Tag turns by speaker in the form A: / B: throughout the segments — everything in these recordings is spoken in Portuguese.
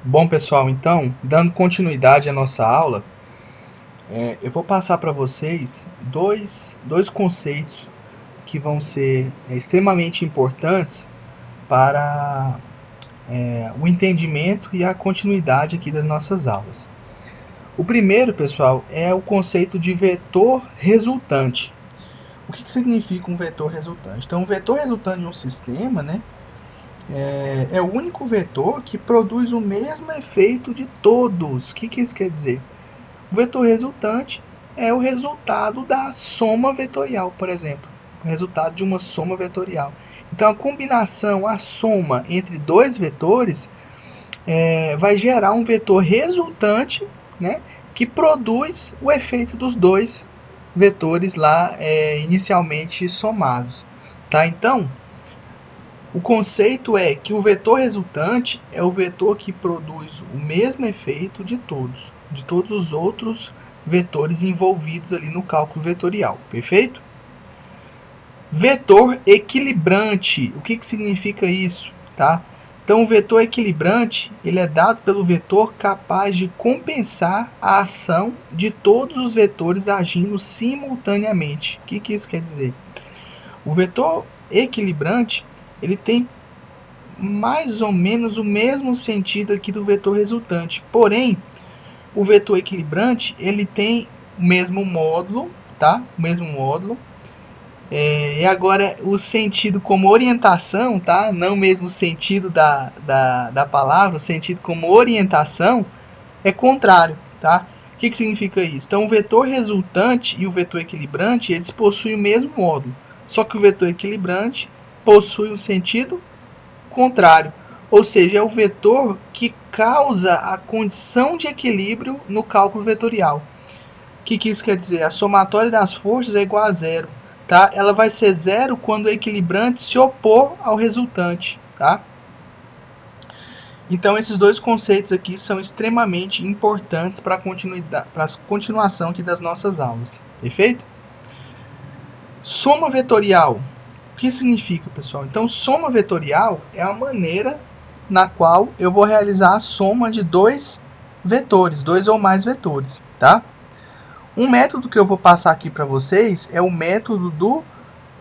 A: Bom, pessoal, então, dando continuidade à nossa aula, eu vou passar para vocês dois conceitos que vão ser extremamente importantes para o entendimento e a continuidade aqui das nossas aulas. O primeiro, pessoal, é o conceito de vetor resultante. O que significa um vetor resultante? Então, um vetor resultante de um sistema, né, é o único vetor que produz o mesmo efeito de todos. O que isso quer dizer? O vetor resultante é o resultado da soma vetorial, por exemplo. O resultado de uma soma vetorial. Então, a combinação, a soma entre dois vetores, vai gerar um vetor resultante, né, que produz o efeito dos dois vetores lá inicialmente somados. Tá? Então, o conceito é que o vetor resultante é o vetor que produz o mesmo efeito de todos os outros vetores envolvidos ali no cálculo vetorial, perfeito? Vetor equilibrante, o que significa isso? Tá? Então, o vetor equilibrante ele é dado pelo vetor capaz de compensar a ação de todos os vetores agindo simultaneamente. O que isso quer dizer? O vetor equilibrante ele tem mais ou menos o mesmo sentido aqui do vetor resultante. Porém, o vetor equilibrante ele tem o mesmo módulo, tá? O mesmo módulo. E agora o sentido como orientação, tá? Não o mesmo sentido da palavra, o sentido como orientação é contrário, tá? O que significa isso? Então, o vetor resultante e o vetor equilibrante eles possuem o mesmo módulo, só que o vetor equilibrante possui um sentido contrário, ou seja, é o vetor que causa a condição de equilíbrio no cálculo vetorial. O que isso quer dizer? A somatória das forças é igual a zero. Tá? Ela vai ser zero quando o equilibrante se opor ao resultante. Tá? Então, esses dois conceitos aqui são extremamente importantes para a continuação aqui das nossas aulas. Perfeito? Soma vetorial. O que significa, pessoal? Então, soma vetorial é a maneira na qual eu vou realizar a soma de dois vetores, dois ou mais vetores, tá? Um método que eu vou passar aqui para vocês é o método do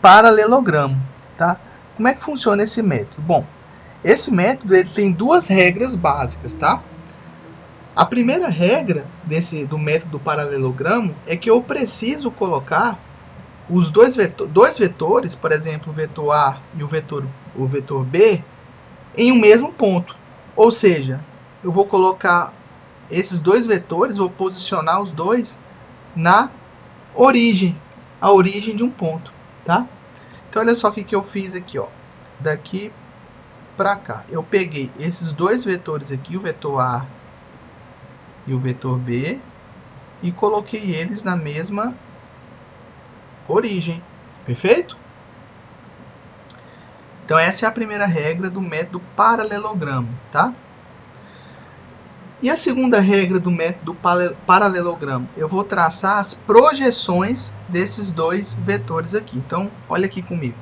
A: paralelogramo, tá? Como é que funciona esse método? Bom, esse método ele tem duas regras básicas, tá? A primeira regra do método do paralelogramo é que eu preciso colocar os dois vetores, por exemplo, o vetor A e o vetor B, em um mesmo ponto. Ou seja, eu vou colocar esses dois vetores, vou posicionar os dois na origem, a origem de um ponto, tá? Então, olha só o que eu fiz aqui, ó. Daqui para cá. Eu peguei esses dois vetores aqui, o vetor A e o vetor B, e coloquei eles na mesma origem, perfeito? Então, essa é a primeira regra do método paralelogramo, tá? E a segunda regra do método paralelogramo? Eu vou traçar as projeções desses dois vetores aqui. Então, olha aqui comigo.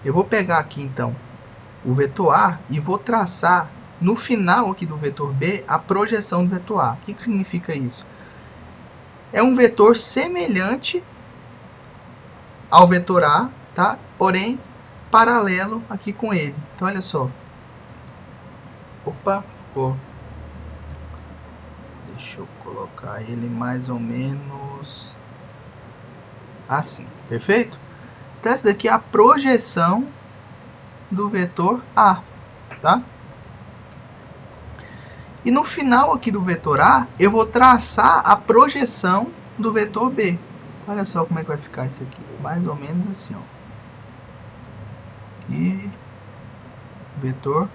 A: Eu vou pegar aqui, então, o vetor A e vou traçar no final aqui do vetor B a projeção do vetor A. O que significa isso? É um vetor semelhante ao vetor A, tá? Porém, paralelo aqui com ele. Então, olha só. Opa, ficou. Deixa eu colocar ele mais ou menos assim, perfeito? Então, essa daqui é a projeção do vetor A, tá? E no final aqui do vetor A, eu vou traçar a projeção do vetor B. Então, olha só como é que vai ficar isso aqui, mais ou menos assim, ó. E vetor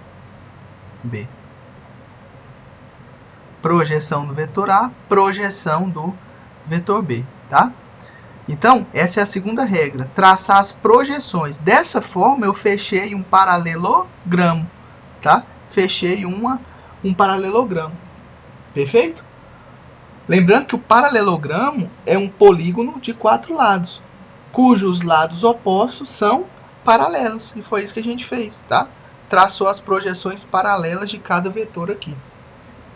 A: B. Projeção do vetor A, projeção do vetor B, tá? Então, essa é a segunda regra, traçar as projeções. Dessa forma, eu fechei um paralelogramo, tá? Fechei um paralelogramo, perfeito? Lembrando que o paralelogramo é um polígono de 4 lados, cujos lados opostos são paralelos, e foi isso que a gente fez, tá? traçou as projeções paralelas de cada vetor aqui.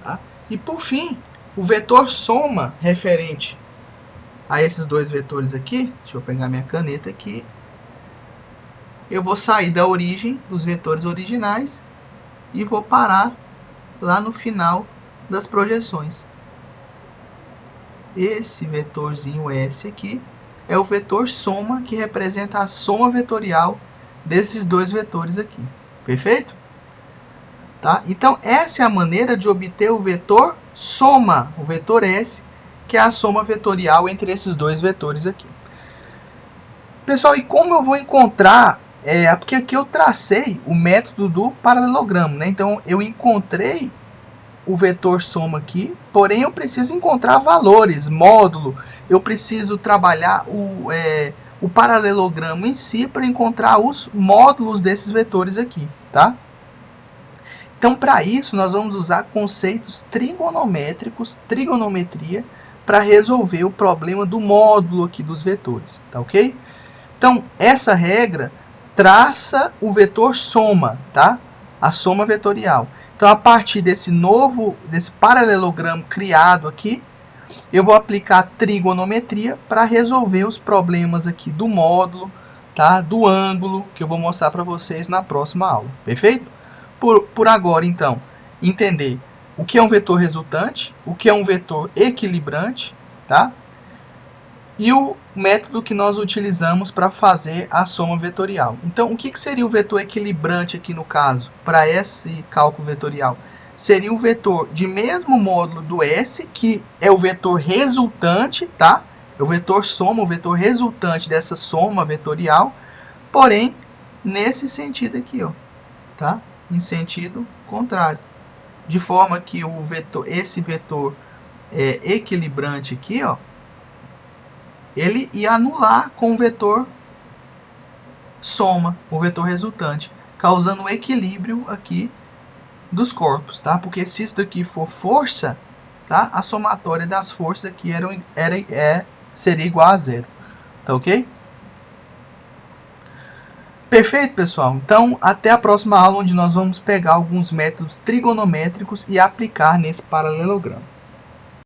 A: Tá? E por fim, o vetor soma referente a esses dois vetores aqui, deixa eu pegar minha caneta aqui, eu vou sair da origem dos vetores originais e vou parar lá no final das projeções. Esse vetorzinho S aqui é o vetor soma, que representa a soma vetorial desses dois vetores aqui. Perfeito? Tá? Então, essa é a maneira de obter o vetor soma, o vetor S, que é a soma vetorial entre esses dois vetores aqui. Pessoal, e como eu vou encontrar... porque aqui eu tracei o método do paralelogramo, né? Então, eu encontrei o vetor soma aqui, porém eu preciso encontrar valores, módulo. Eu preciso trabalhar o paralelogramo em si para encontrar os módulos desses vetores aqui, tá? Então, para isso, nós vamos usar conceitos trigonométricos, trigonometria, para resolver o problema do módulo aqui dos vetores, tá ok? Então, essa regra traça o vetor soma, tá? A soma vetorial. Então, a partir desse paralelogramo criado aqui, eu vou aplicar trigonometria para resolver os problemas aqui do módulo, tá? Do ângulo, que eu vou mostrar para vocês na próxima aula. Perfeito? Por agora, então, entender o que é um vetor resultante, o que é um vetor equilibrante, tá? E o método que nós utilizamos para fazer a soma vetorial. Então, o que seria o vetor equilibrante aqui no caso, para esse cálculo vetorial? Seria o vetor de mesmo módulo do S, que é o vetor resultante, tá? É o vetor soma, o vetor resultante dessa soma vetorial, porém, nesse sentido aqui, ó, tá? Em sentido contrário. De forma que esse vetor equilibrante aqui, ó, ele ia anular com o vetor soma, o vetor resultante, causando um equilíbrio aqui dos corpos, tá? Porque se isso daqui for força, tá? A somatória das forças aqui seria igual a zero, tá ok? Perfeito, pessoal? Então, até a próxima aula, onde nós vamos pegar alguns métodos trigonométricos e aplicar nesse paralelogramo.